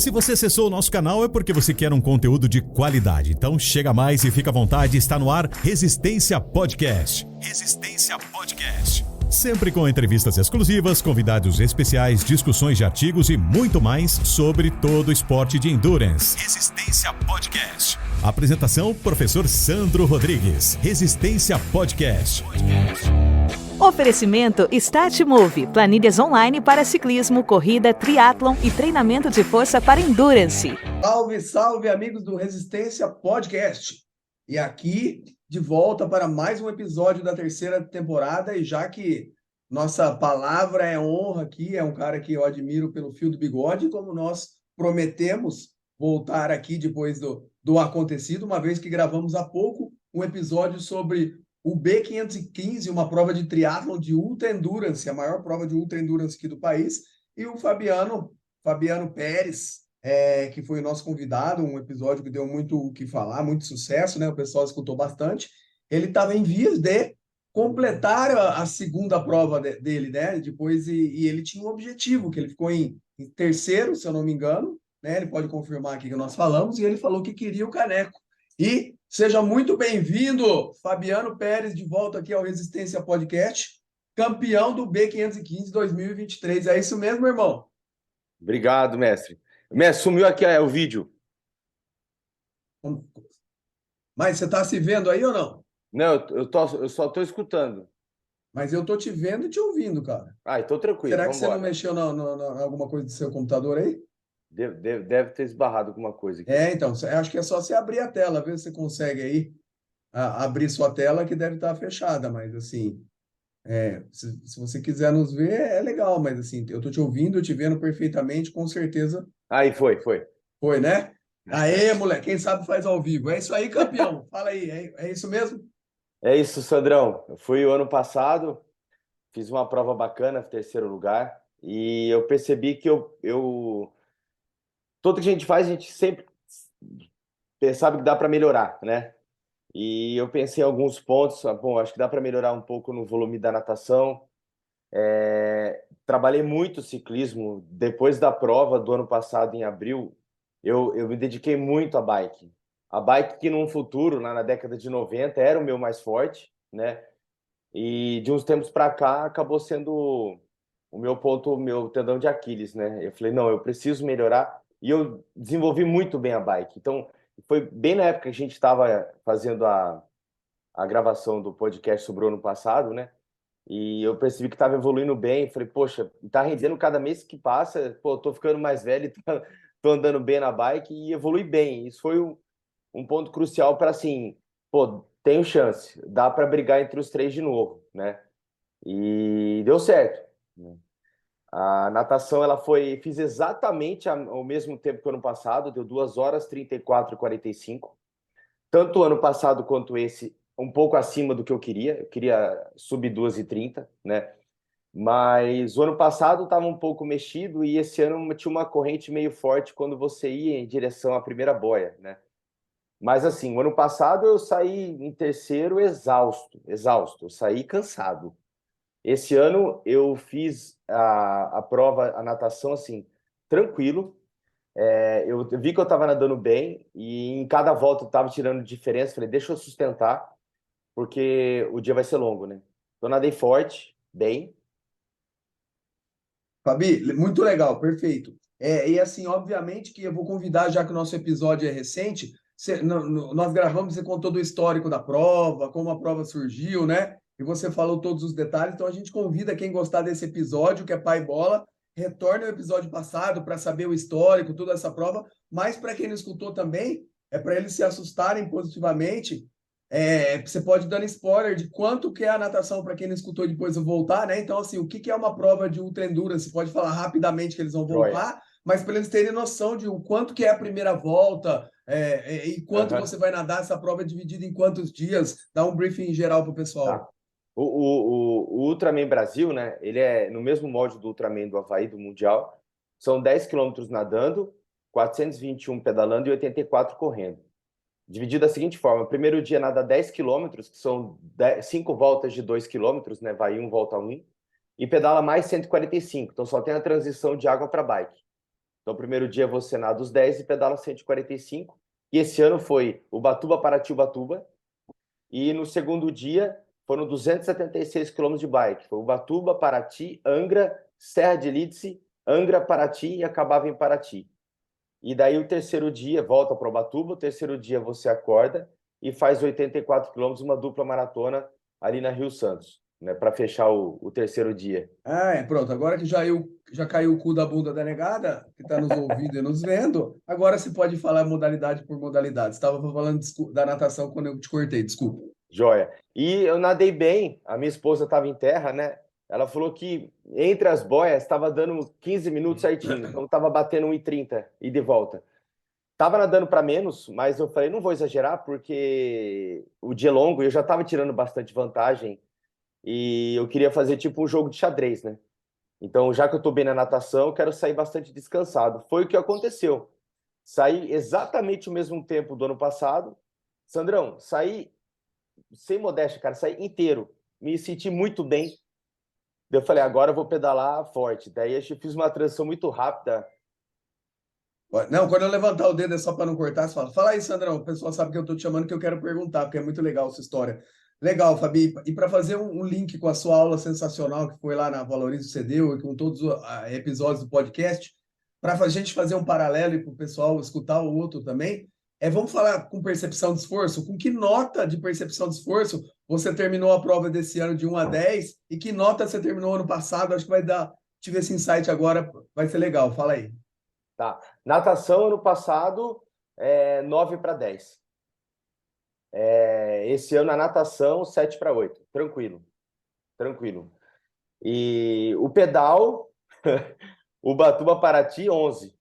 Se você acessou o nosso canal é porque você quer um conteúdo de qualidade. Então chega mais e fica à vontade, está no ar Resistência Podcast. Resistência Podcast. Sempre com entrevistas exclusivas, convidados especiais, discussões de artigos e muito mais sobre todo o esporte de endurance. Resistência Podcast. Apresentação, professor Sandro Rodrigues. Resistência Podcast. Oferecimento Statmove, planilhas online para ciclismo, corrida, triatlon e treinamento de força para endurance. Salve, salve, amigos do Resistência Podcast. E aqui, de volta para mais um episódio da terceira temporada, e já que nossa palavra é honra aqui, é um cara que eu admiro pelo fio do bigode, como nós prometemos voltar aqui depois do acontecido, uma vez que gravamos há pouco um episódio sobre o B515, uma prova de triatlon de ultra endurance, a maior prova de ultra endurance aqui do país, e o Fabiano Pérez, que foi o nosso convidado, um episódio que deu muito o que falar, muito sucesso, né? O pessoal escutou bastante. Ele estava em vias de completar a segunda prova dele, né? Depois, e ele tinha um objetivo, que ele ficou em terceiro, se eu não me engano, né? Ele pode confirmar aqui que nós falamos, e ele falou que queria o caneco. E seja muito bem-vindo, Fabiano Pérez, de volta aqui ao Resistência Podcast, campeão do B515 2023. É isso mesmo, irmão? Obrigado, mestre. Mestre, sumiu aqui o vídeo. Mas você está se vendo aí ou não? Não, eu só estou escutando. Mas eu estou te vendo e te ouvindo, cara. Então tranquilo. Será que você não mexeu na alguma coisa do seu computador aí? Deve ter esbarrado alguma coisa aqui. Então, acho que é só você abrir a tela, ver se você consegue aí abrir sua tela, que deve estar fechada, mas assim, se você quiser nos ver, é legal, mas assim, eu estou te ouvindo, te vendo perfeitamente, com certeza. Aí foi. Foi, né? Aê, moleque, quem sabe faz ao vivo. É isso aí, campeão. Fala aí, é isso mesmo? É isso, Sandrão. Eu fui o ano passado, fiz uma prova bacana, terceiro lugar, e eu percebi que tudo que a gente faz, a gente sempre sabe que dá para melhorar, né? E eu pensei em alguns pontos. Bom, acho que dá para melhorar um pouco no volume da natação. Trabalhei muito ciclismo. Depois da prova do ano passado, em abril, eu me dediquei muito à bike. A bike que num futuro, na década de 90, era o meu mais forte, né? E de uns tempos para cá, acabou sendo o meu tendão de Aquiles, né? Eu falei, não, eu preciso melhorar. E eu desenvolvi muito bem a bike. Então, foi bem na época que a gente estava fazendo a gravação do podcast sobre o ano passado, né? E eu percebi que estava evoluindo bem. Falei, poxa, tá rendendo cada mês que passa. Pô, tô ficando mais velho, tô andando bem na bike e evolui bem. Isso foi um ponto crucial para, assim, pô, tenho chance, dá para brigar entre os três de novo, né? E deu certo. A natação, fiz exatamente ao mesmo tempo que o ano passado, deu 2 horas 34 e 45. Tanto o ano passado quanto esse, um pouco acima do que eu queria subir 2h30, né? Mas o ano passado estava um pouco mexido e esse ano tinha uma corrente meio forte quando você ia em direção à primeira boia, né? Mas assim, o ano passado eu saí em terceiro exausto, eu saí cansado. Esse ano eu fiz a prova, a natação, assim, tranquilo. Eu vi que eu estava nadando bem e em cada volta eu estava tirando diferença. Falei, deixa eu sustentar, porque o dia vai ser longo, né? Então nadei forte, bem. Fabi, muito legal, perfeito. E assim, obviamente que eu vou convidar, já que o nosso episódio é recente, nós gravamos, você contou do histórico da prova, como a prova surgiu, né? E você falou todos os detalhes, então a gente convida quem gostar desse episódio, que é Pai Bola, retorne ao episódio passado para saber o histórico, toda essa prova, mas para quem não escutou também, é para eles se assustarem positivamente. Você pode dar spoiler de quanto que é a natação para quem não escutou depois eu voltar, né? Então, assim, o que é uma prova de ultra endurance? Você pode falar rapidamente que eles vão voltar, mas para eles terem noção de o quanto que é a primeira volta e quanto você vai nadar, essa prova é dividida em quantos dias, dá um briefing geral para o pessoal. Tá. O Ultraman Brasil, né? Ele é no mesmo molde do Ultraman do Havaí, do Mundial. São 10 quilômetros nadando, 421 pedalando e 84 correndo. Dividido da seguinte forma: o primeiro dia nada 10 quilômetros, que são 5 voltas de 2 quilômetros, né? Vai 1, volta 1, e pedala mais 145. Então só tem a transição de água para bike. Então, o primeiro dia você nada os 10 e pedala 145. E esse ano foi Ubatuba, Paraty, Ubatuba. E no segundo dia foram 276 quilômetros de bike. Foi Ubatuba, Paraty, Angra, Serra de Lídice, Angra, Paraty e acabava em Paraty. E daí o terceiro dia volta para Ubatuba, o terceiro dia você acorda e faz 84 quilômetros, uma dupla maratona ali na Rio Santos, né, para fechar o terceiro dia. Pronto. Agora que já caiu o cu da bunda da negada, que está nos ouvindo e nos vendo, agora se pode falar modalidade por modalidade. Você estava falando da natação quando eu te cortei, desculpa. Joia. E eu nadei bem, a minha esposa estava em terra, né? Ela falou que entre as boias estava dando 15 minutos certinho, então estava batendo 1,30 e de volta. Tava nadando para menos, mas eu falei, não vou exagerar, porque o dia é longo e eu já estava tirando bastante vantagem e eu queria fazer tipo um jogo de xadrez, né? Então, já que eu estou bem na natação, eu quero sair bastante descansado. Foi o que aconteceu. Saí exatamente o mesmo tempo do ano passado. Sandrão, saí sem modéstia, cara, saí inteiro. Me senti muito bem. Daí eu falei, agora eu vou pedalar forte. Daí eu fiz uma transição muito rápida. Não, quando eu levantar o dedo é só para não cortar, você fala aí, Sandrão, o pessoal sabe que eu estou te chamando, que eu quero perguntar, porque é muito legal essa história. Legal, Fabi. E para fazer um link com a sua aula sensacional, que foi lá na Valorize o CDU, e com todos os episódios do podcast, para a gente fazer um paralelo e para o pessoal escutar o outro também, vamos falar com percepção de esforço. Com que nota de percepção de esforço você terminou a prova desse ano de 1 a 10 e que nota você terminou ano passado? Acho que vai dar, tive esse insight agora, vai ser legal. Fala aí. Tá. Natação, ano passado, 9 para 10. Esse ano, a natação, 7 para 8. Tranquilo. Tranquilo. E o pedal, Ubatuba, Paraty, 11.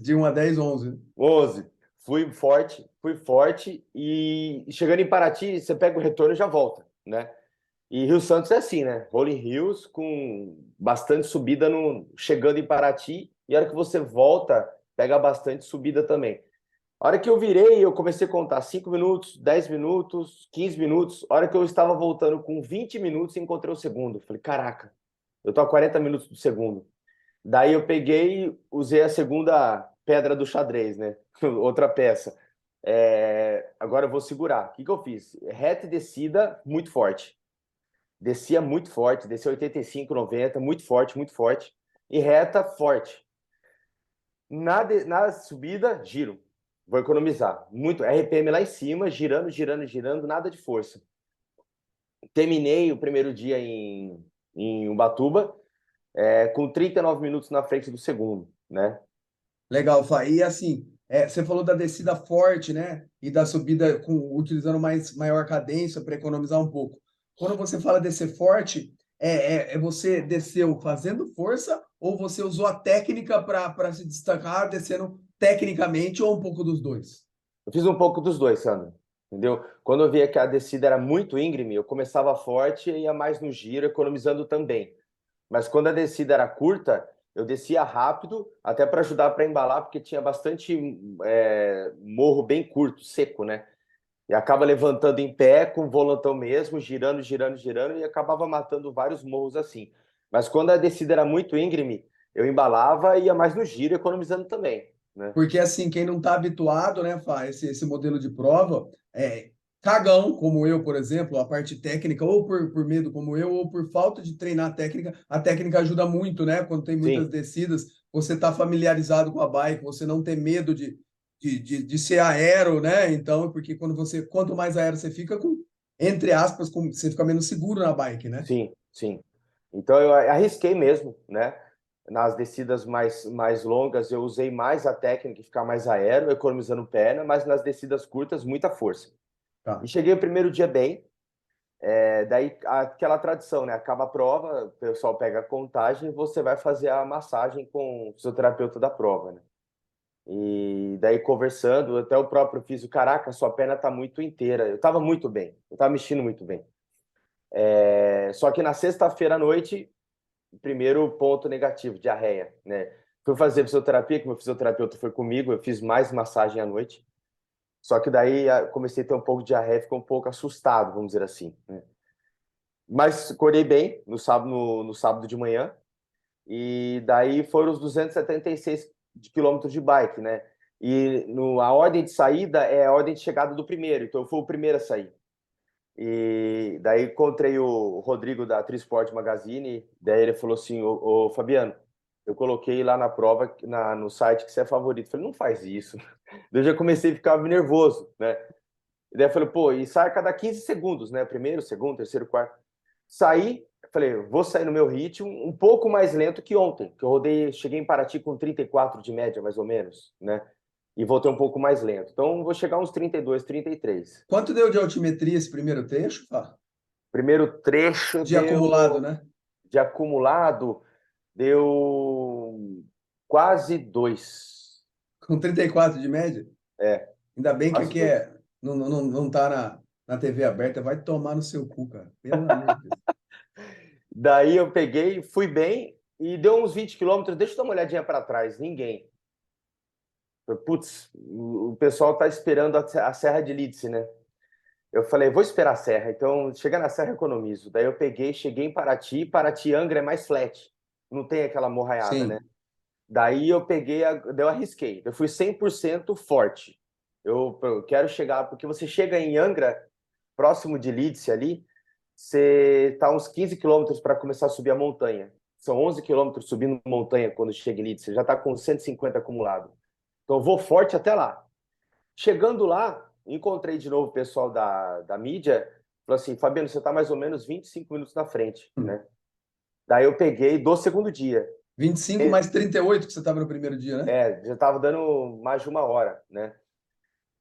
De 1 a 10, 11. 11. Fui forte. E chegando em Paraty, você pega o retorno e já volta, né? E Rio Santos é assim, né? Rolling Hills com bastante subida chegando em Paraty. E a hora que você volta, pega bastante subida também. A hora que eu virei, eu comecei a contar 5 minutos, 10 minutos, 15 minutos. A hora que eu estava voltando com 20 minutos, encontrei o segundo. Falei, caraca, eu tô a 40 minutos do segundo. Daí eu peguei, usei a segunda pedra do xadrez, né? Outra peça. Agora eu vou segurar. O que eu fiz? Reta e descida muito forte. Descia muito forte, descia 85, 90, muito forte, muito forte. E reta forte. Na subida, giro. Vou economizar. Muito RPM lá em cima, girando, girando, girando, nada de força. Terminei o primeiro dia em Ubatuba, com 39 minutos na frente do segundo, né? Legal, Fá. E assim, você falou da descida forte, né? E da subida utilizando maior cadência para economizar um pouco. Quando você fala descer forte, você desceu fazendo força ou você usou a técnica para se destacar descendo tecnicamente ou um pouco dos dois? Eu fiz um pouco dos dois, Sandro. Entendeu? Quando eu via que a descida era muito íngreme, eu começava forte e ia mais no giro, economizando também. Mas quando a descida era curta, eu descia rápido, até para ajudar para embalar, porque tinha bastante morro bem curto, seco, né? E acaba levantando em pé, com o volantão mesmo, girando, girando, girando, e acabava matando vários morros assim. Mas quando a descida era muito íngreme, eu embalava e ia mais no giro, economizando também, né? Porque assim, quem não está habituado, né, Fá, esse modelo de prova, cagão, como eu, por exemplo, a parte técnica, ou por medo, como eu, ou por falta de treinar a técnica ajuda muito, né? Quando tem muitas Sim. descidas, você está familiarizado com a bike, você não tem medo de ser aero, né? Então, porque quanto mais aero você fica, entre aspas, você fica menos seguro na bike, né? Sim, sim. Então eu arrisquei mesmo, né? Nas descidas mais longas, eu usei mais a técnica de ficar mais aero, economizando perna, mas nas descidas curtas, muita força. Tá. E cheguei o primeiro dia bem, daí aquela tradição, né? Acaba a prova, o pessoal pega a contagem e você vai fazer a massagem com o fisioterapeuta da prova, né? E daí conversando, até o próprio físio, caraca, sua perna tá muito inteira. Eu tava muito bem, eu tava mexendo muito bem. Só que na sexta-feira à noite, primeiro ponto negativo, diarreia, né? Fui fazer fisioterapia, que meu fisioterapeuta foi comigo, eu fiz mais massagem à noite. Só que daí comecei a ter um pouco de diarreia, ficou um pouco assustado, vamos dizer assim, né? Mas acordei bem no sábado de manhã. E daí foram os 276 quilômetros de bike, né? E a ordem de saída é a ordem de chegada do primeiro, então eu fui o primeiro a sair. E daí encontrei o Rodrigo da Trisport Magazine, daí ele falou assim, ô Fabiano, eu coloquei lá na prova, no site que você é favorito. Eu falei, não faz isso. Daí eu já comecei a ficar nervoso, né? E daí eu falei, pô, e sai a cada 15 segundos, né? Primeiro, segundo, terceiro, quarto. Saí, falei, vou sair no meu ritmo, um pouco mais lento que ontem, que eu cheguei em Paraty com 34 de média, mais ou menos, né? E voltei um pouco mais lento. Então, vou chegar uns 32, 33. Quanto deu de altimetria esse primeiro trecho, Fá? Primeiro trecho De acumulado, né? De acumulado, deu quase 2. Com 34 de média? É, Ainda bem que quase aqui 2. não tá na TV aberta, vai tomar no seu cu, cara. Pelo amor de Deus. Daí eu peguei, fui bem e deu uns 20 quilômetros. Deixa eu dar uma olhadinha para trás, ninguém. Putz, o pessoal tá esperando a Serra de Lídice, né? Eu falei, vou esperar a Serra. Então, chegar na Serra eu economizo. Daí eu peguei, cheguei em Paraty. Paraty Angra é mais flat. Não tem aquela morraiada, né? Sim. Daí eu peguei, daí eu arrisquei. Eu fui 100% forte. Eu quero chegar, porque você chega em Angra, próximo de Lídice ali, você tá uns 15 quilômetros para começar a subir a montanha. São 11 quilômetros subindo montanha quando chega em Lídice. Você já tá com 150 acumulado. Então eu vou forte até lá. Chegando lá, encontrei de novo o pessoal da mídia, falou assim, Fabiano, você está mais ou menos 25 minutos na frente, né? Daí eu peguei do segundo dia. 25 mais 38 que você estava no primeiro dia, né? Já estava dando mais de 1 hora, né?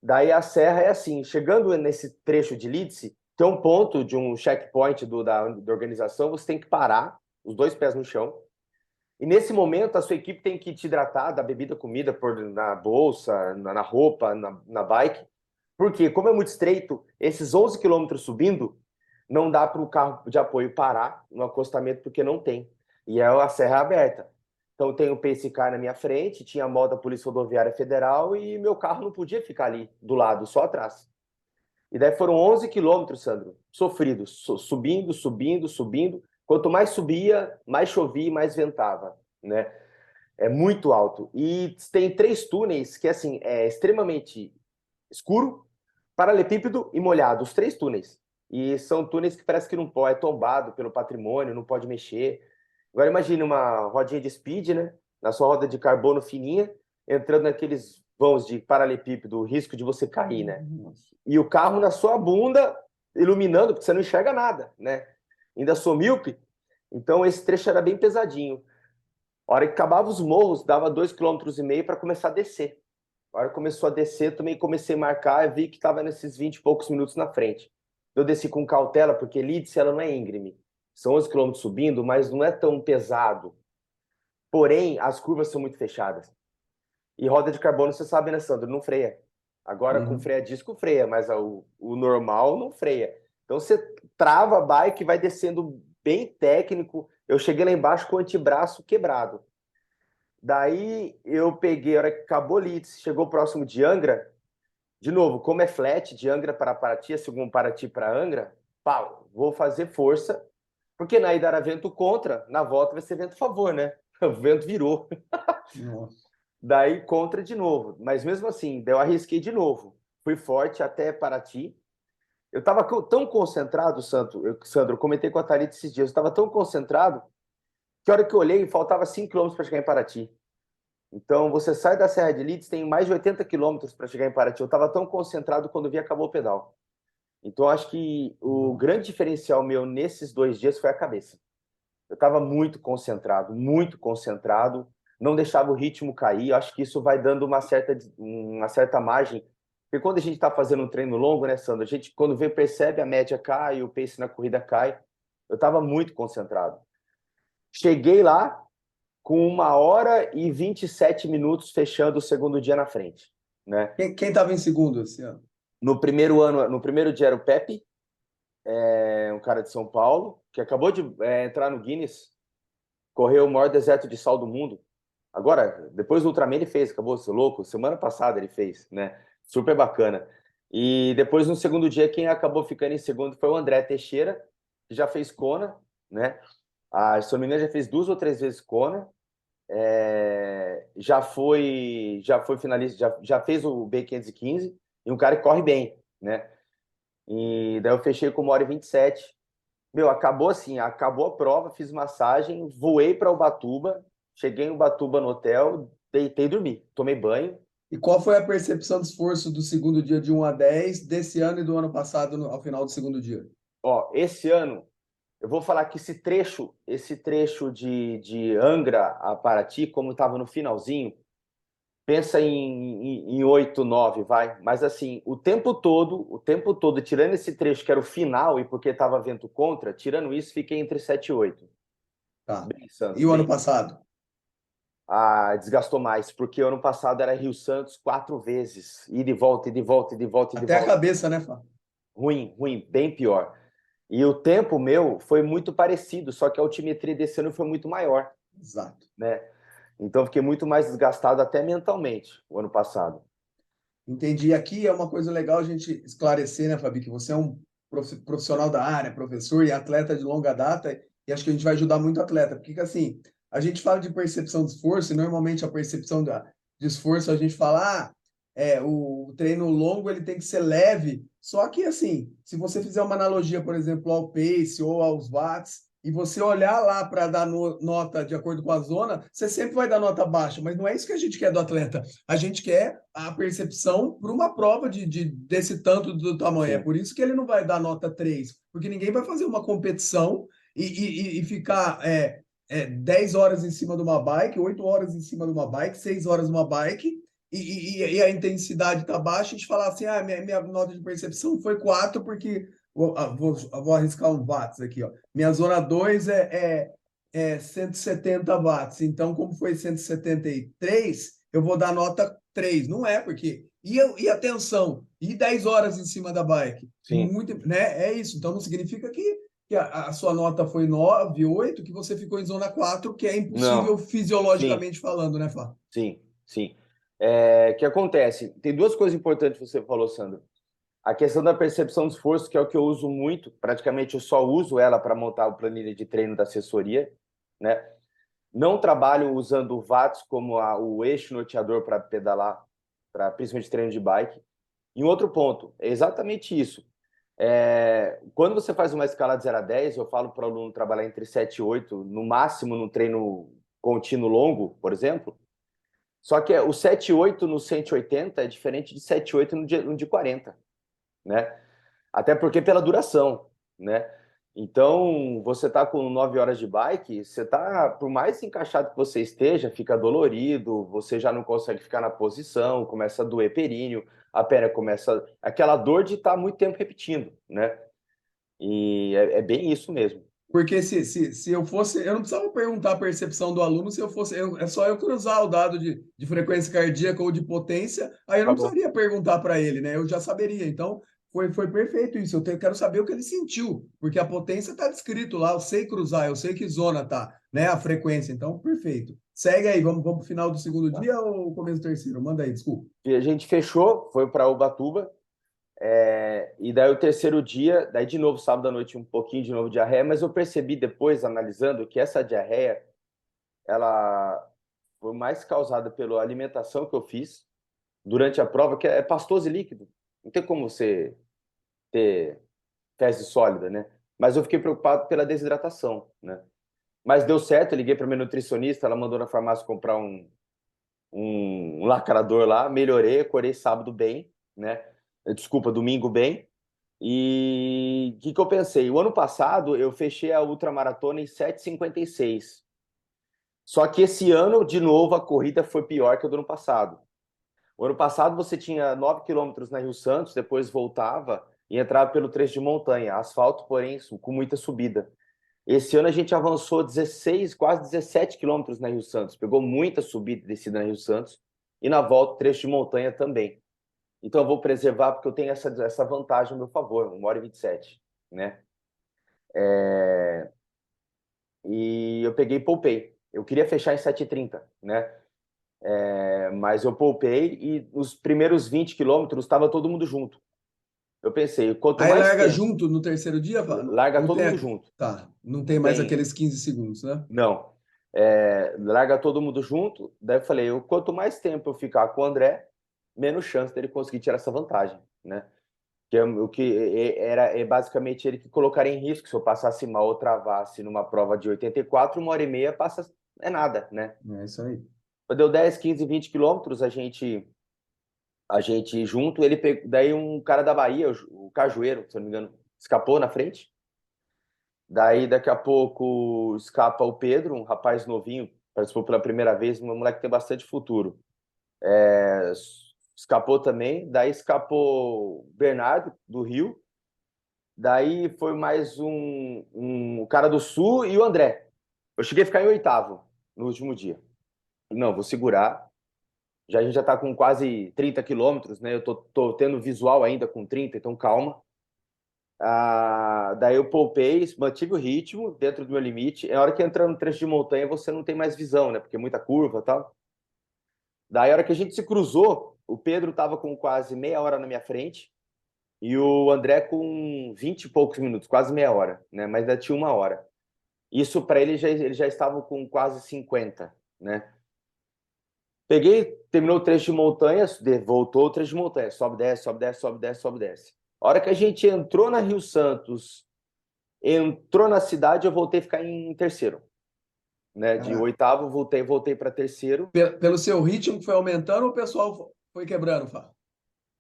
Daí a serra é assim, chegando nesse trecho de Lídice, tem um ponto de um checkpoint da organização, você tem que parar, os 2 pés no chão, e nesse momento a sua equipe tem que te hidratar, dar bebida, comida na bolsa, na roupa, na bike, porque como é muito estreito, esses 11 quilômetros subindo, não dá para o carro de apoio parar no acostamento porque não tem. E a serra é aberta. Então tem o Pace Car na minha frente, tinha a moto da Polícia Rodoviária Federal e meu carro não podia ficar ali do lado, só atrás. E daí foram 11 quilômetros, Sandro, sofridos, subindo, subindo, subindo. Quanto mais subia, mais chovia e mais ventava, né? É muito alto. E tem 3 túneis que, assim, é extremamente escuro, paralelepípedo e molhado, os 3 túneis. E são túneis que parece que não pode, é tombado pelo patrimônio, não pode mexer. Agora imagine uma rodinha de speed, né? Na sua roda de carbono fininha, entrando naqueles vãos de paralelepípedo, o risco de você cair, né? E o carro na sua bunda, iluminando, porque você não enxerga nada, né? Ainda sou míope, então esse trecho era bem pesadinho. A hora que acabava os morros, dava 2,5 km para começar a descer. A hora que começou a descer, também comecei a marcar e vi que estava nesses 20 e poucos minutos na frente. Eu desci com cautela, porque Lídice ela não é íngreme. São 11 quilômetros subindo, mas não é tão pesado. Porém, as curvas são muito fechadas. E roda de carbono, você sabe, né, Sandro? Não freia. Agora, com freio a disco, freia, mas o normal não freia. Então, você trava a bike, vai descendo bem técnico. Eu cheguei lá embaixo com o antebraço quebrado. Daí eu peguei, a hora que acabou Lídice, chegou próximo de Angra, de novo, como é flat, de Angra para Paraty, segundo Paraty para Angra, pau, vou fazer força, porque na ida era vento contra, na volta vai ser vento a favor, né? O vento virou. Nossa. Daí contra de novo, mas mesmo assim, eu arrisquei de novo. Fui forte até Paraty. Eu estava tão concentrado, Sandro, eu comentei com a Thalita esses dias, eu estava tão concentrado que a hora que eu olhei, faltava 5 quilômetros para chegar em Paraty. Então, você sai da Serra de Lídice, tem mais de 80 quilômetros para chegar em Paraty. Eu estava tão concentrado quando vi acabou o pedal. Então, acho que o grande diferencial meu nesses 2 dias foi a cabeça. Eu estava muito concentrado, não deixava o ritmo cair. Acho que isso vai dando uma certa margem. Porque quando a gente está fazendo um treino longo, né, Sandro? A gente, quando vê, percebe a média cai, o pace na corrida cai. Eu estava muito concentrado. Cheguei lá com 1h27 fechando o segundo dia na frente, né? Quem estava em segundo esse ano? No primeiro dia era o Pepe, um cara de São Paulo, que acabou de entrar no Guinness, correu o maior deserto de sal do mundo. Agora, depois do Ultraman ele fez, acabou de ser louco, semana passada ele fez, né? Super bacana. E depois, no segundo dia, quem acabou ficando em segundo foi o André Teixeira, que já fez Kona, né? Se eu não me engano, já fez 2 ou 3 vezes Kona. Já foi finalista, já fez o B515 e um cara que corre bem, né? E daí eu fechei com 1h27. Meu, acabou assim, acabou a prova, fiz massagem, voei para Ubatuba, cheguei em Ubatuba no hotel, deitei e dormi, tomei banho. E qual foi a percepção de esforço do segundo dia de 1 a 10 desse ano e do ano passado ao final do segundo dia? Ó, esse ano, eu vou falar que esse trecho de Angra a Paraty, como estava no finalzinho, pensa em 8, 9, vai. Mas assim, o tempo todo, tirando esse trecho que era o final e porque estava vento contra, tirando isso, fiquei entre 7 e 8. Tá. Bem insano, E o ano bem. passado? Desgastou mais, porque o ano passado era Rio Santos 4 vezes, ida e volta, ida e volta, ida e volta, ida e Até a volta. cabeça, né, Fá? Ruim, ruim, bem pior. E o tempo meu foi muito parecido, só que a altimetria desse ano foi muito maior, Exato. né? Então fiquei muito mais desgastado até mentalmente o ano passado. Entendi. Aqui é uma coisa legal a gente esclarecer, né, Fabi, que você é um profissional da área, professor e atleta de longa data, e acho que a gente vai ajudar muito o atleta, porque assim, a gente fala de percepção de esforço, e normalmente a percepção de esforço a gente fala, o treino longo ele tem que ser leve, só que assim, se você fizer uma analogia, por exemplo, ao pace ou aos watts, e você olhar lá para dar nota de acordo com a zona, você sempre vai dar nota baixa, mas não é isso que a gente quer do atleta. A gente quer a percepção para uma prova desse tanto do tamanho. É Sim. por isso que ele não vai dar nota 3, porque ninguém vai fazer uma competição e ficar 10 horas em cima de uma bike, 8 horas em cima de uma bike, 6 horas numa bike, e a intensidade está baixa, a gente falar assim, minha nota de percepção foi 4, porque vou arriscar um watts aqui, ó. Minha zona 2 é 170 watts. Então, como foi 173, eu vou dar nota 3. Não é, porque... E atenção, e 10 horas em cima da bike? Sim. Muito, né? É isso. Então, não significa que a sua nota foi 9, 8, que você ficou em zona 4, que é impossível Não. Sim, fisiologicamente falando, né, Fá? sim, sim. O que acontece? Tem duas coisas importantes que você falou, Sandro. A questão da percepção de esforço, que é o que eu uso muito, praticamente eu só uso ela para montar o planilha de treino da assessoria, né? Não trabalho usando o watts como o eixo norteador para pedalar, principalmente treino de bike. E um outro ponto, é exatamente isso. Quando você faz uma escala de 0 a 10, eu falo para o aluno trabalhar entre 7 e 8, no máximo no treino contínuo longo, por exemplo. Só que o 7 e 8 no 180 é diferente de 7 e 8 no de 40, né? Até porque pela duração, né? Então, você tá com 9 horas de bike, você tá, por mais encaixado que você esteja, fica dolorido, você já não consegue ficar na posição, começa a doer períneo, a perna começa... Aquela dor de estar muito tempo repetindo, né? E é bem isso mesmo. Porque se eu fosse, eu não precisava perguntar a percepção do aluno se eu fosse, é só eu cruzar o dado de frequência cardíaca ou de potência, aí eu não Acabou. precisaria perguntar para ele, né? Eu já saberia. Então, foi perfeito isso. Quero saber o que ele sentiu, porque a potência está descrito lá, eu sei cruzar, eu sei que zona tá, né? A frequência. Então, perfeito. Segue aí, vamos para o final do segundo dia ou começo do terceiro? Manda aí, desculpa. E a gente fechou, foi para Ubatuba. E daí o terceiro dia, daí de novo, sábado à noite, um pouquinho de novo de diarreia, mas eu percebi depois, analisando, que essa diarreia, ela foi mais causada pela alimentação que eu fiz durante a prova, que é pastoso e líquido. Não tem como você ter fezes sólida, né? Mas eu fiquei preocupado pela desidratação, né? Mas deu certo, eu liguei para minha nutricionista, ela mandou na farmácia comprar um lacrador lá, melhorei, acordei sábado bem, né? Desculpa, domingo bem. E o que eu pensei? O ano passado eu fechei a ultramaratona em 7h56. Só que esse ano, de novo, a corrida foi pior que a do ano passado. O ano passado você tinha 9 quilômetros na Rio Santos, depois voltava e entrava pelo trecho de montanha, asfalto, porém, com muita subida. Esse ano a gente avançou 16, quase 17 quilômetros na Rio Santos, pegou muita subida e descida na Rio Santos, e na volta trecho de montanha também. Então eu vou preservar porque eu tenho essa vantagem a meu favor, 1h27, né? E eu peguei e poupei. Eu queria fechar em 7h30, né? Mas eu poupei e nos primeiros 20 quilômetros estava todo mundo junto. Eu pensei, quanto Aí mais larga tempo, junto no terceiro dia, Fá? larga Não todo tem... mundo junto. Tá, não Não tem mais tem, aqueles 15 segundos, né? não. Larga todo mundo junto. Daí eu falei, quanto mais tempo eu ficar com o André, menos chance dele conseguir tirar essa vantagem, né? Que o que era basicamente ele que colocaria em risco se eu passasse mal ou travasse numa prova de 84, 1h30 passa é nada, né? É isso aí. Deu 10, 15, 20 quilômetros, a gente junto, ele pegou, daí um cara da Bahia, o Cajueiro, se eu não me engano, escapou na frente. Daí daqui a pouco escapa o Pedro, um rapaz novinho, participou pela primeira vez, um moleque que tem bastante futuro. Escapou também, daí escapou o Bernardo, do Rio, daí foi mais um cara do Sul e o André. Eu cheguei a ficar em 8º no último dia. Não, vou segurar. A gente já está com quase 30 quilômetros, né? Eu tô tendo visual ainda com 30, então calma. Daí eu poupei, mantive o ritmo dentro do meu limite. É hora que entra no trecho de montanha, você não tem mais visão, né? Porque é muita curva e tal. Daí, a hora que a gente se cruzou, o Pedro estava com quase meia hora na minha frente e o André com 20 e poucos minutos, quase meia hora, né? Mas ainda tinha 1 hora. Isso para ele já estava com quase 50, né? Peguei, terminou o trecho de montanha, voltou o trecho de montanha, sobe, desce, sobe, desce, sobe, desce, sobe, desce. A hora que a gente entrou na Rio Santos, entrou na cidade, eu voltei a ficar em terceiro, né? De Caraca. 8º, voltei para terceiro. Pelo seu ritmo que foi aumentando, o pessoal foi quebrando, Fá?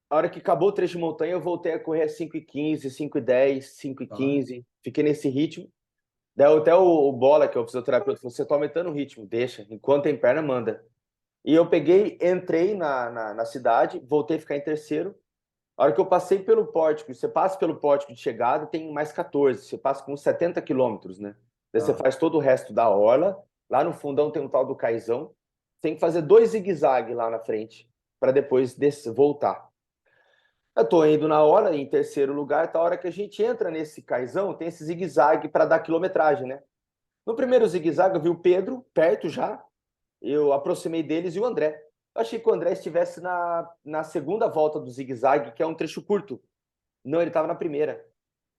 A hora que acabou o trecho de montanha, eu voltei a correr 5h15, 5h10, Tá. 5h15. Fiquei nesse ritmo. Daí até o Bola, que é o fisioterapeuta, falou: você tá aumentando o ritmo, deixa. Enquanto tem perna, manda. E eu peguei, entrei na cidade, voltei a ficar em terceiro. A hora que eu passei pelo pórtico, você passa pelo pórtico de chegada, tem mais 14. Você passa com uns 70 quilômetros, né? Daí você Tá. faz todo o resto da orla. Lá no fundão tem um tal do Caizão. Tem que fazer 2 zigue-zague lá na frente para depois voltar. Eu tô indo na hora, em terceiro lugar, tá a hora que a gente entra nesse caizão, tem esse zigue-zague para dar quilometragem, né? No primeiro zigue-zague, eu vi o Pedro perto já, eu aproximei deles e o André. Eu achei que o André estivesse na segunda volta do zigue-zague, que é um trecho curto. Não, ele estava na primeira.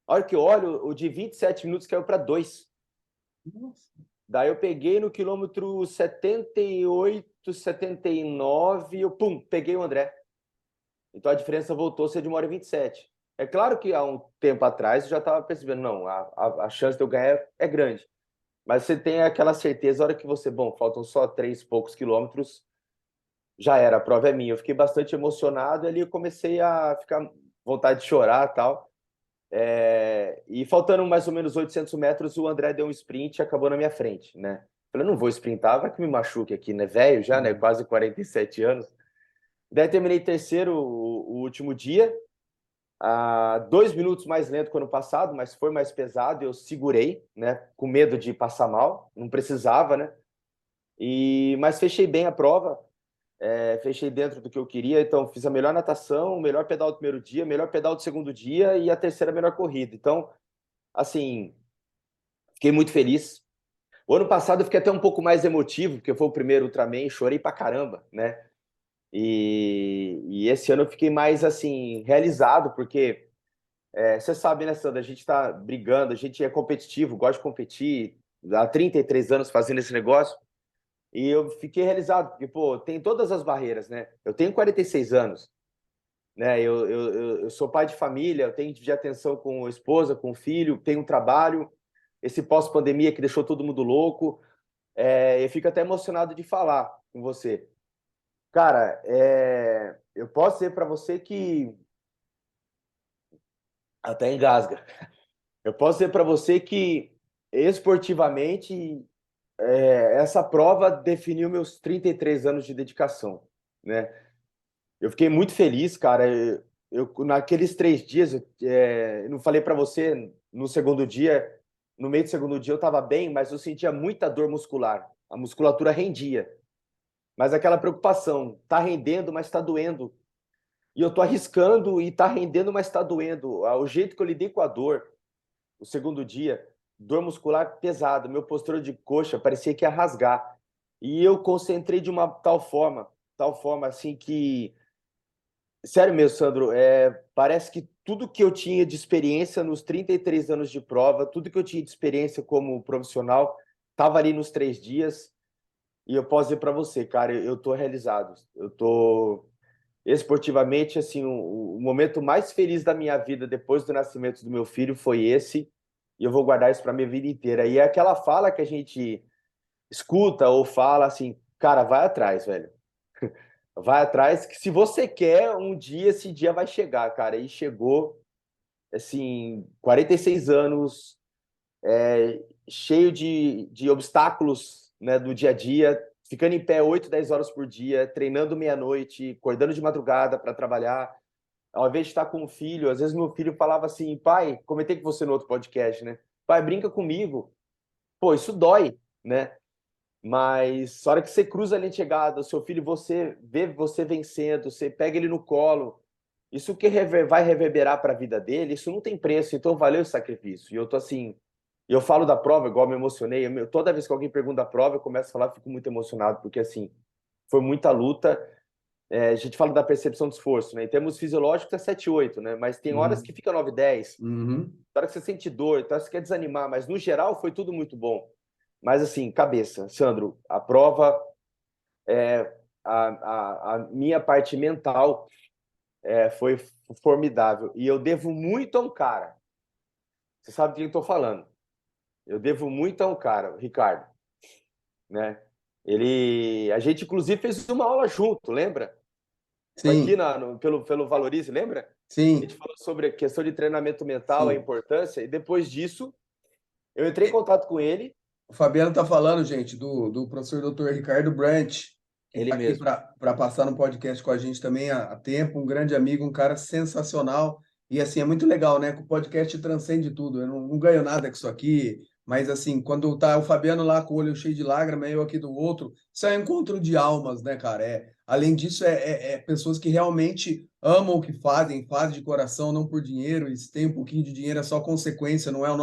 A hora que eu olho, o de 27 minutos caiu para 2. Nossa. Daí eu peguei no quilômetro 78, 79, eu peguei o André. Então a diferença voltou a ser de 1h27. É claro que há um tempo atrás eu já estava percebendo, não, a chance de eu ganhar é grande. Mas você tem aquela certeza, a hora que você, faltam só 3 e poucos quilômetros, já era, a prova é minha. Eu fiquei bastante emocionado e ali eu comecei a ficar vontade de chorar e tal. E faltando mais ou menos 800 metros, o André deu um sprint e acabou na minha frente, né? Falei, não vou sprintar, vai que me machuque aqui, né? Velho já, né? Quase 47 anos. Daí terminei terceiro o último dia, 2 minutos mais lento que o ano passado, mas foi mais pesado, eu segurei, né? Com medo de passar mal, não precisava, né? Mas fechei bem a prova, fechei dentro do que eu queria, então fiz a melhor natação, o melhor pedal do primeiro dia, o melhor pedal do segundo dia e a terceira melhor corrida. Então, assim, fiquei muito feliz. O ano passado eu fiquei até um pouco mais emotivo, porque foi o primeiro Ultraman, chorei pra caramba, né? E esse ano eu fiquei mais, assim, realizado, porque você sabe, né, Sandra, a gente tá brigando, a gente é competitivo, gosta de competir, há 33 anos fazendo esse negócio, e eu fiquei realizado, porque, pô, tem todas as barreiras, né? Eu tenho 46 anos, né? Eu sou pai de família, eu tenho que dividir atenção com a esposa, com o filho, tenho um trabalho, esse pós-pandemia que deixou todo mundo louco, eu fico até emocionado de falar com você. Cara, eu posso dizer para você que até engasga. Eu posso dizer para você que esportivamente essa prova definiu meus 33 anos de dedicação, né? Eu fiquei muito feliz, cara. Eu naqueles 3 dias, eu não falei para você no segundo dia, no meio do segundo dia eu estava bem, mas eu sentia muita dor muscular. A musculatura rendia. Mas aquela preocupação, tá rendendo, mas está doendo. E eu tô arriscando e tá rendendo, mas tá doendo. O jeito que eu lidei com a dor, o segundo dia, dor muscular pesada, meu postura de coxa parecia que ia rasgar. E eu concentrei de uma tal forma assim que, sério mesmo, Sandro, parece que tudo que eu tinha de experiência nos 33 anos de prova, tudo que eu tinha de experiência como profissional, estava ali nos 3 dias. E eu posso dizer para você, cara, eu tô realizado. Eu tô esportivamente, assim, o momento mais feliz da minha vida depois do nascimento do meu filho foi esse. E eu vou guardar isso para minha vida inteira. E é aquela fala que a gente escuta ou fala assim, cara, vai atrás, velho. Vai atrás, que se você quer, um dia, esse dia vai chegar, cara. E chegou, assim, 46 anos, cheio de obstáculos, né, do dia a dia, ficando em pé 8, 10 horas por dia, treinando meia-noite, acordando de madrugada para trabalhar. Ao invés de estar com o filho, às vezes meu filho falava assim, pai, comentei com você no outro podcast, né? Pai, brinca comigo. Pô, isso dói, né? Mas na hora que você cruza a linha de chegada, o seu filho, você vê você vencendo, você pega ele no colo, isso que vai reverberar para a vida dele, isso não tem preço, então valeu o sacrifício. E eu tô assim, eu falo da prova, igual me emocionei, toda vez que alguém pergunta da prova, eu começo a falar, fico muito emocionado, porque assim, foi muita luta. A gente fala da percepção de esforço, né? Em termos fisiológicos é 7, 8, né? Mas tem horas que fica 9, 10. Uhum. Na hora que você sente dor, então você quer desanimar, mas no geral foi tudo muito bom. Mas assim, cabeça, Sandro, a prova, a minha parte mental foi formidável. E eu devo muito a um cara. Você sabe de quem eu estou falando. Eu devo muito a um cara, o Ricardo. Né? A gente, inclusive, fez uma aula junto, lembra? Foi aqui Sim, pelo Valorize, lembra? A gente sim. falou sobre a questão de treinamento mental, a Sim. importância, e depois disso, eu entrei em contato com ele. O Fabiano está falando, gente, do professor Dr. Ricardo Brandt, que Ele está aqui mesmo. para passar no podcast com a gente também há tempo, um grande amigo, um cara sensacional. E assim, é muito legal, né? Que o podcast transcende tudo. Eu não ganho nada com isso aqui, mas assim, quando tá o Fabiano lá com o olho cheio de lágrimas, eu aqui do outro, isso é um encontro de almas, né, cara? Além disso, é pessoas que realmente amam o que fazem, fazem de coração, não por dinheiro, e se tem um pouquinho de dinheiro é só consequência, não é o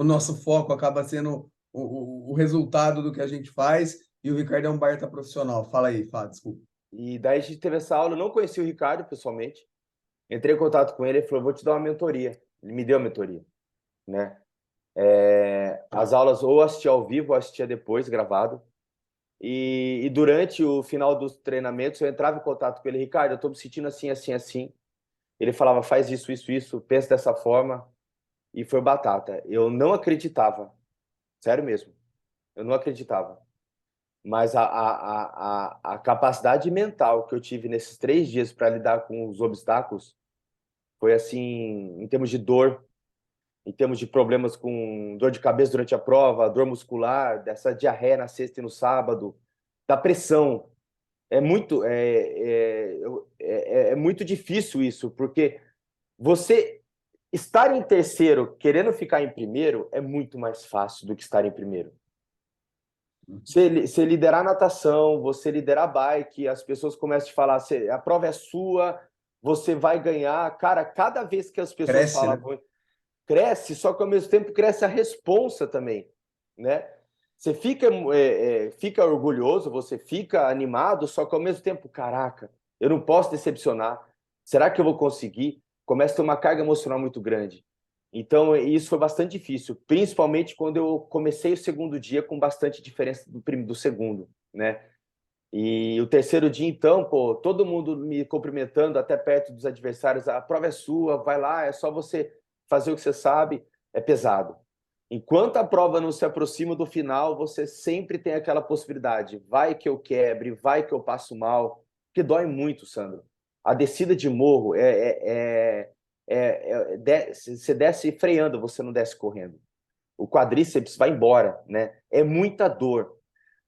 nosso foco, acaba sendo o resultado do que a gente faz, e o Ricardo é um baita profissional. Fala aí, Fá, desculpa. E daí a gente teve essa aula, eu não conheci o Ricardo pessoalmente. Entrei em contato com ele, ele falou, vou te dar uma mentoria. Ele me deu a mentoria, né? As aulas ou assistia ao vivo ou assistia depois, gravado. E durante o final dos treinamentos, eu entrava em contato com ele, Ricardo, eu estou me sentindo assim, assim, assim. Ele falava, faz isso, isso, isso, pensa dessa forma. E foi batata. Eu não acreditava, sério mesmo, eu não acreditava. Mas a capacidade mental que eu tive nesses 3 dias para lidar com os obstáculos foi assim, em termos de dor, em termos de problemas com dor de cabeça durante a prova, dor muscular, dessa diarreia na sexta e no sábado, da pressão. É muito difícil isso, porque você estar em terceiro querendo ficar em primeiro é muito mais fácil do que estar em primeiro. Você liderar a natação, você liderar a bike, as pessoas começam a te falar, a prova é sua, você vai ganhar. Cara, cada vez que as pessoas Cresce, né? falavam, cresce, só que ao mesmo tempo cresce a responsa também, né? Você fica orgulhoso, você fica animado, só que ao mesmo tempo, caraca, eu não posso decepcionar. Será que eu vou conseguir? Começa a ter uma carga emocional muito grande. Então, isso foi bastante difícil, principalmente quando eu comecei o segundo dia com bastante diferença do segundo, né? E o terceiro dia, então, pô, todo mundo me cumprimentando até perto dos adversários, a prova é sua, vai lá, é só você fazer o que você sabe, é pesado. Enquanto a prova não se aproxima do final, você sempre tem aquela possibilidade, vai que eu quebre, vai que eu passo mal, que dói muito, Sandro. A descida de morro você desce freando, você não desce correndo. O quadríceps vai embora, né? É muita dor.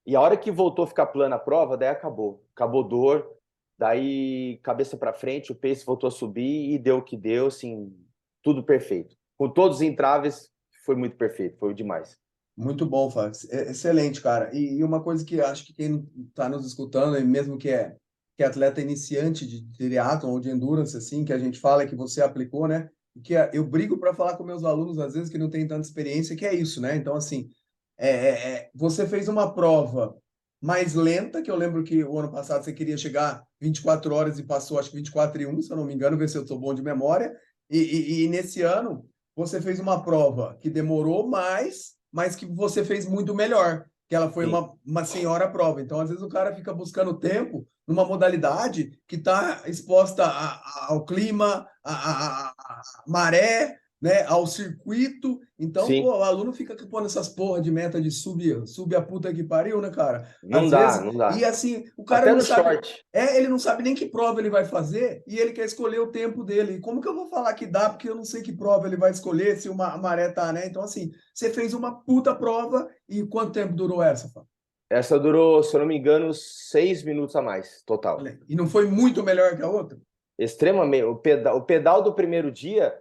E a hora que voltou a ficar plana a prova, daí acabou. Acabou dor, daí cabeça para frente, o pace voltou a subir e deu o que deu, assim, tudo perfeito. Com todos os entraves, foi muito perfeito, foi demais. Muito bom, Fábio. Excelente, cara. E uma coisa que acho que quem está nos escutando, e mesmo que é atleta iniciante de triatlon ou de endurance, assim, que a gente fala que você aplicou, né? E que eu brigo para falar com meus alunos, às vezes, que não tem tanta experiência, que é isso, né? Então, assim, você fez uma prova mais lenta, que eu lembro que o ano passado você queria chegar 24 horas e passou, acho que 24 e 1, se eu não me engano, ver se eu estou bom de memória. E nesse ano, você fez uma prova que demorou mais, mas que você fez muito melhor, que ela foi Sim. uma senhora prova. Então, às vezes, o cara fica buscando tempo numa modalidade que está exposta ao clima, à maré, né, ao circuito. Então, Sim. pô, o aluno fica pondo essas porra de meta de sub a puta que pariu, né, cara? Não Às dá, vezes, não e dá. assim, o cara Até não no sabe. short. Ele não sabe nem que prova ele vai fazer e ele quer escolher o tempo dele. E como que eu vou falar que dá, porque eu não sei que prova ele vai escolher, se a maré tá, né? Então, assim, você fez uma puta prova e quanto tempo durou essa, Fábio? Essa durou, se eu não me engano, 6 minutos a mais, total. E não foi muito melhor que a outra? Extremamente. O pedal do primeiro dia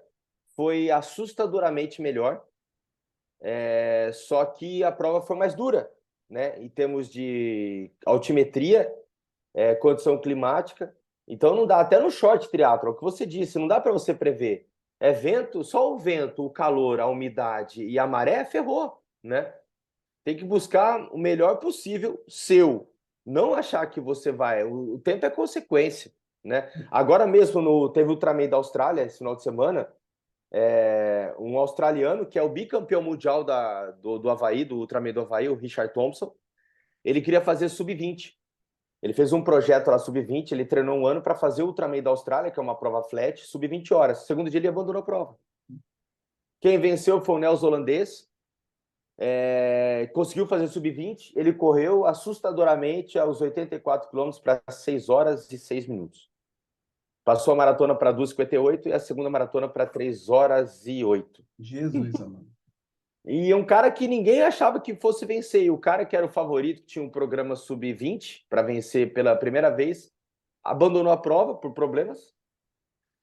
foi assustadoramente melhor, só que a prova foi mais dura, né? Em termos de altimetria, condição climática. Então não dá, até no short triatlo, o que você disse, não dá para você prever. É vento, só o vento, o calor, a umidade e a maré ferrou, né? Tem que buscar o melhor possível seu. Não achar que você vai. O tempo é consequência, né? Agora mesmo teve o Ultraman da Austrália esse final de semana. Um australiano que é o bicampeão mundial do Havaí, do Ultraman do Havaí, o Richard Thompson. Ele queria fazer sub-20. Ele fez um projeto lá sub-20, ele treinou um ano para fazer o Ultraman da Austrália, que é uma prova flat, sub-20 horas. No segundo dia ele abandonou a prova. Quem venceu foi o neozelandês. Conseguiu fazer sub-20, ele correu assustadoramente aos 84 quilômetros para 6 horas e 6 minutos. Passou a maratona para 2,58 e a segunda maratona para 3 horas e 8. Jesus, amado. E um cara que ninguém achava que fosse vencer. E o cara que era o favorito, que tinha um programa sub-20 para vencer pela primeira vez, abandonou a prova por problemas.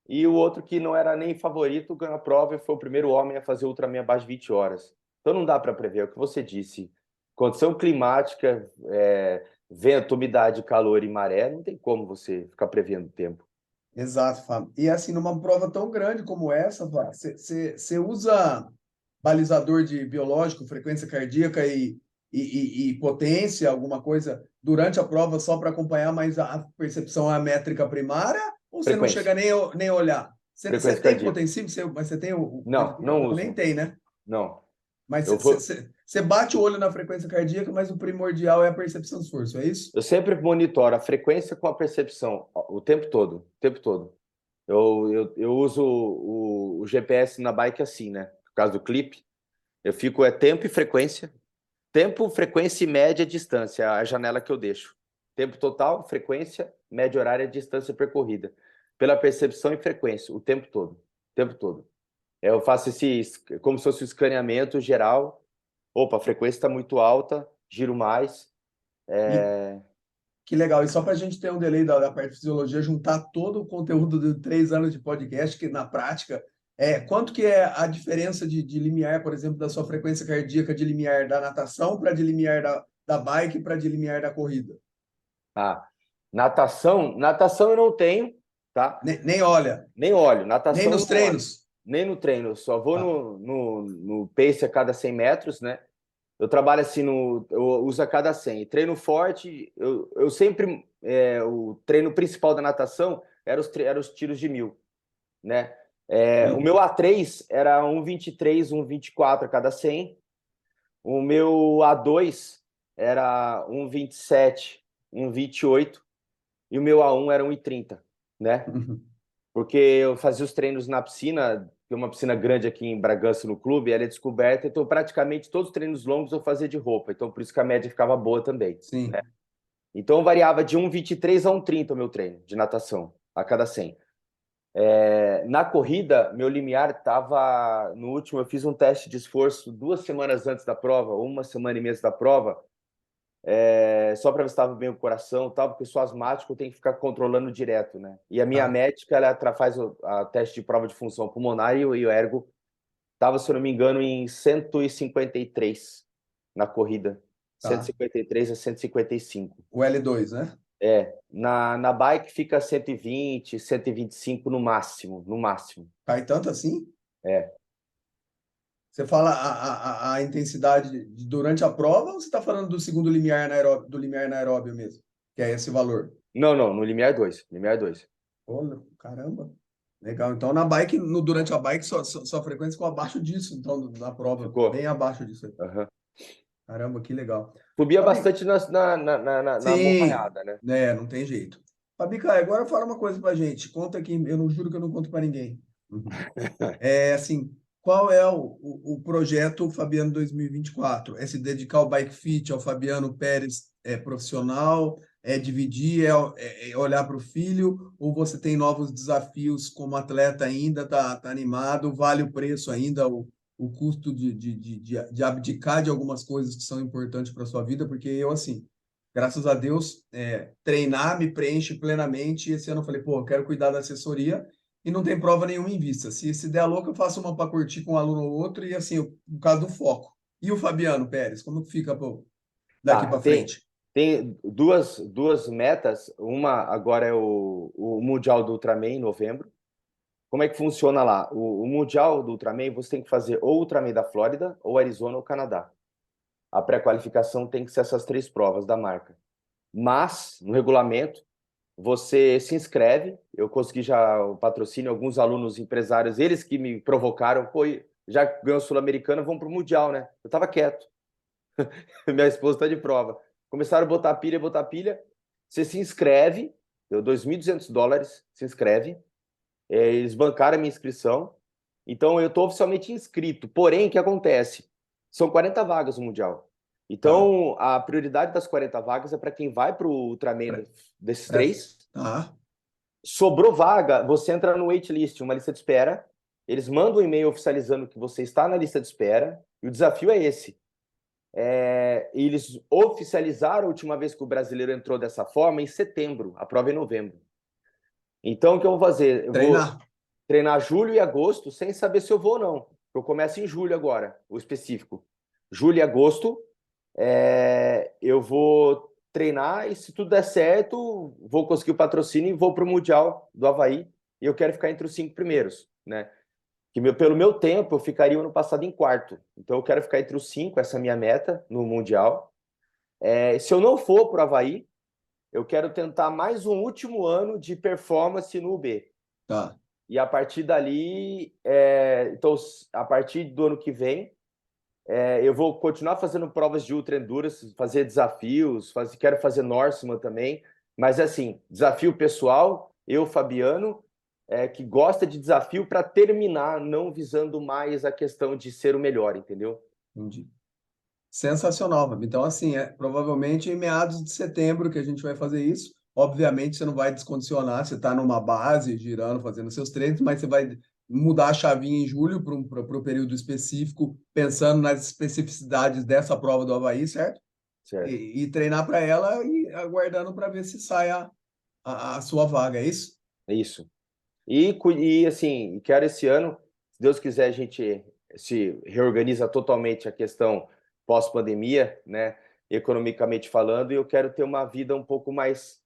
E o outro que não era nem favorito ganhou a prova e foi o primeiro homem a fazer o Ultraman abaixo de 20 horas. Então não dá para prever, é o que você disse. Condição climática, vento, umidade, calor e maré, não tem como você ficar prevendo o tempo. Exato, Fábio. E assim, numa prova tão grande como essa, Fábio, você usa balizador de biológico, frequência cardíaca e potência, alguma coisa, durante a prova só para acompanhar mais a percepção a métrica primária? Ou você não Frequência. chega nem a olhar? Você Frequência tem cardíaca. potensímetro, mas você tem o Não nem uso. tem, né? Não. Mas Eu vou... você bate o olho na frequência cardíaca, mas o primordial é a percepção do esforço, é isso? Eu sempre monitoro a frequência com a percepção, o tempo todo. O tempo todo. Eu uso o GPS na bike assim, né? Por causa do clipe. Eu fico tempo e frequência. Tempo, frequência e média distância, é a janela que eu deixo. Tempo total, frequência, média horária, distância percorrida. Pela percepção e frequência, o tempo todo. O tempo todo. Eu faço como se fosse um escaneamento geral. Opa, a frequência está muito alta, giro mais. Que legal. E só para a gente ter um delay da parte de fisiologia, juntar todo o conteúdo de 3 anos de podcast, que na prática, quanto que é a diferença de limiar, por exemplo, da sua frequência cardíaca de limiar da natação para de limiar da bike para de limiar da corrida? Natação eu não tenho, tá? Nem olha. Nem olho. Nem Natação nos eu não olho. treinos. Nem no treino. Eu só vou no pace a cada 100 metros, né? Eu trabalho assim, eu uso a cada 100. Treino forte, eu sempre... o treino principal da natação era os tiros de 1.000, né? O meu A3 era 1,23, 1,24 a cada 100. O meu A2 era 1,27, 1,28. E o meu A1 era 1,30, né? Porque eu fazia os treinos na piscina, tem uma piscina grande aqui em Bragança, no clube, ela é descoberta, então praticamente todos os treinos longos eu fazia de roupa, então por isso que a média ficava boa também. Sim. Né? Então variava de 1,23 a 1,30 o meu treino de natação, a cada 100. Na corrida, meu limiar estava, no último, eu fiz um teste de esforço 2 semanas antes da prova, 1 semana e meia antes da prova, só para ver se estava bem o coração e tal, porque eu sou asmático, eu tenho que ficar controlando direto, né? E a minha médica, ela faz a teste de prova de função pulmonar e o ergo estava, se eu não me engano, em 153 na corrida. 153 a 155. O L2, né? Na bike fica 120, 125 no máximo, no máximo. Cai tanto assim? Você fala a intensidade durante a prova ou você está falando do segundo limiar anaeróbio, do limiar anaeróbio mesmo? Que é esse valor? Não, no limiar 2. Limiar 2. Olha, caramba. Legal. Então, na bike, durante a bike, sua frequência ficou abaixo disso, então, na prova, Ficou. bem abaixo disso aí. Aham. Caramba, que legal. Subia Fabi, bastante na sim, montanhada, né? né? Não tem jeito. Fabi, cara, agora fala uma coisa pra gente. Conta aqui, eu não juro que eu não conto pra ninguém. Uhum. É assim, qual é o projeto Fabiano 2024? É se dedicar ao bike fit, ao Fabiano Pérez profissional? É dividir, é olhar para o filho? Ou você tem novos desafios como atleta ainda? Tá animado? Vale o preço ainda, o custo de abdicar de algumas coisas que são importantes para sua vida? Porque eu, assim, graças a Deus, treinar me preenche plenamente. E esse ano eu falei, pô, eu quero cuidar da assessoria e não tem prova nenhuma em vista. Se der louco, eu faço uma para curtir com um aluno ou outro, e assim, no caso do foco. E o Fabiano Pérez, como que fica pô, daqui Tá, para frente? tem duas metas. Uma agora é o Mundial do Ultraman em novembro. Como é que funciona lá? O Mundial do Ultraman, você tem que fazer ou Ultraman da Flórida, ou Arizona ou Canadá. A pré-qualificação tem que ser essas 3 provas da marca. Mas, no regulamento, você se inscreve. Eu consegui já o patrocínio, alguns alunos empresários, eles que me provocaram, pô, já ganhou Sul-Americana, vamos para o Mundial, né? Eu estava quieto. Minha esposa está de prova. Começaram a botar pilha. Você se inscreve, deu $2.200, se inscreve. Eles bancaram a minha inscrição. Então, eu estou oficialmente inscrito. Porém, o que acontece? São 40 vagas no Mundial. Tá. Então, a prioridade das 40 vagas é para quem vai para o Ultraman desses 3. Tá. Sobrou vaga, você entra no waitlist, uma lista de espera. Eles mandam um e-mail oficializando que você está na lista de espera. E o desafio é esse. Eles oficializaram a última vez que o brasileiro entrou dessa forma em setembro. A prova é em novembro. Então, o que eu vou fazer? Eu vou Treinar. treinar julho e agosto sem saber se eu vou ou não. Eu começo em julho agora, o específico. Julho e agosto, eu vou treinar e se tudo der certo, vou conseguir o patrocínio e vou para o Mundial do Havaí. E eu quero ficar entre os 5 primeiros, né? Pelo meu tempo, eu ficaria ano passado em quarto. Então, eu quero ficar entre os 5, essa é a minha meta no Mundial. Se eu não for para o Havaí, eu quero tentar mais um último ano de performance no UB. Tá. E a partir dali, então, a partir do ano que vem, eu vou continuar fazendo provas de ultra endurance, fazer desafios, quero fazer Norseman também. Mas, assim, desafio pessoal, eu, Fabiano, que gosta de desafio para terminar, não visando mais a questão de ser o melhor, entendeu? Entendi. Sensacional, Fabi. Então, assim, provavelmente em meados de setembro que a gente vai fazer isso. Obviamente, você não vai descondicionar, você está numa base, girando, fazendo seus treinos, mas você vai mudar a chavinha em julho para o período específico, pensando nas especificidades dessa prova do Havaí, certo? Certo. E treinar para ela e aguardando para ver se sai a sua vaga, é isso? É isso. E assim, quero esse ano, se Deus quiser, a gente se reorganiza totalmente a questão pós-pandemia, né? Economicamente falando, e eu quero ter uma vida um pouco mais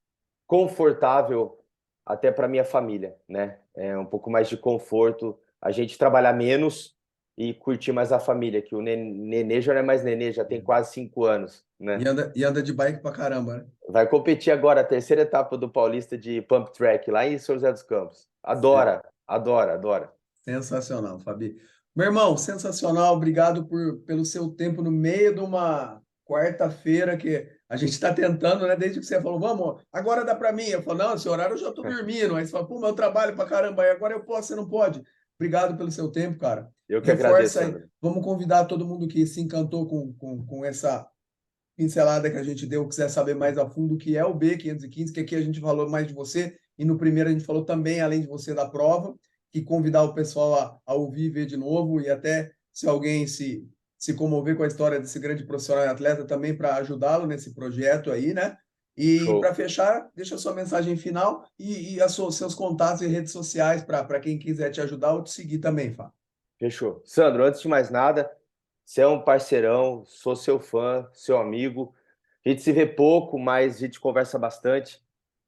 confortável até para minha família, né? Um pouco mais de conforto, a gente trabalhar menos e curtir mais a família, que o nenê já não é mais nenê, já tem quase 5 anos, né? E anda de bike pra caramba, né? Vai competir agora a terceira etapa do Paulista de Pump Track, lá em São José dos Campos. Adora, adora, adora. Sensacional, Fabi. Meu irmão, sensacional. Obrigado pelo seu tempo no meio de uma quarta-feira que a gente está tentando, né? Desde que você falou, vamos, agora dá para mim. Eu falo, não, esse horário eu já estou dormindo. Aí você fala, pô, meu trabalho para caramba, e agora eu posso, você não pode. Obrigado pelo seu tempo, cara. Eu que agradeço, Reforça aí. André. Vamos convidar todo mundo que se encantou com essa pincelada que a gente deu, quiser saber mais a fundo o que é o B515, que aqui a gente falou mais de você, e no primeiro a gente falou também, além de você, da prova, e convidar o pessoal a ouvir e ver de novo, e até se alguém se comover com a história desse grande profissional e atleta, também para ajudá-lo nesse projeto aí, né? E para Show. fechar, deixa a sua mensagem final e seus contatos e redes sociais para quem quiser te ajudar ou te seguir também, Fá. Fechou. Sandro, antes de mais nada, você é um parceirão, sou seu fã, seu amigo. A gente se vê pouco, mas a gente conversa bastante.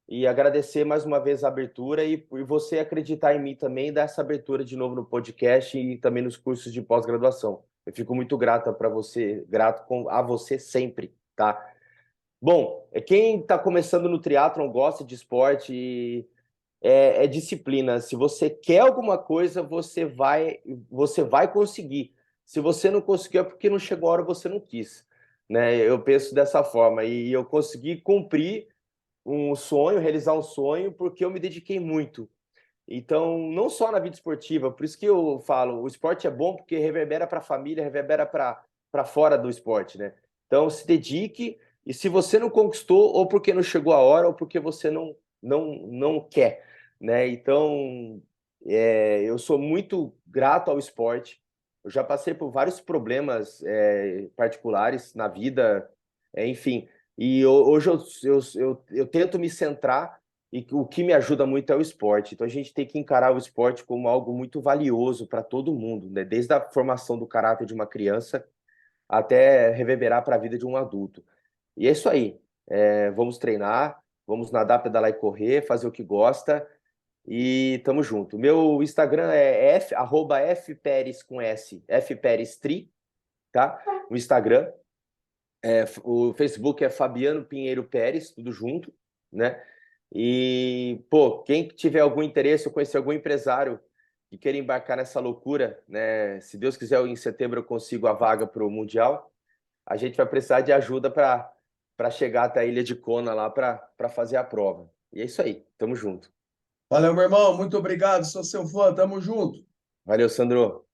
E agradecer mais uma vez a abertura e você acreditar em mim também, dar essa abertura de novo no podcast e também nos cursos de pós-graduação. Eu fico muito grato a você sempre, tá? Bom, quem está começando no triatlon, gosta de esporte é disciplina. Se você quer alguma coisa, você vai conseguir. Se você não conseguiu, é porque não chegou a hora, você não quis, né? Eu penso dessa forma. E eu consegui cumprir um sonho, realizar um sonho, porque eu me dediquei muito. Então, não só na vida esportiva, por isso que eu falo, o esporte é bom porque reverbera para a família, reverbera para fora do esporte, né? Então, se dedique, e se você não conquistou, ou porque não chegou a hora, ou porque você não quer, né? Então, eu sou muito grato ao esporte. Eu já passei por vários problemas particulares na vida, enfim. E hoje eu tento me centrar e o que me ajuda muito é o esporte. Então a gente tem que encarar o esporte como algo muito valioso para todo mundo, né? Desde a formação do caráter de uma criança até reverberar para a vida de um adulto. E é isso aí. Vamos treinar, vamos nadar, pedalar e correr, fazer o que gosta e tamo junto. Meu Instagram é @fperes com S, fperestri, tá? O Instagram. O Facebook é Fabiano Pinheiro Pérez, tudo junto, né? E, pô, quem tiver algum interesse ou conhecer algum empresário que queira embarcar nessa loucura, né? Se Deus quiser, em setembro eu consigo a vaga para o Mundial. A gente vai precisar de ajuda para chegar até a Ilha de Kona lá para fazer a prova. E é isso aí, tamo junto. Valeu, meu irmão. Muito obrigado. Sou seu fã. Tamo junto. Valeu, Sandro.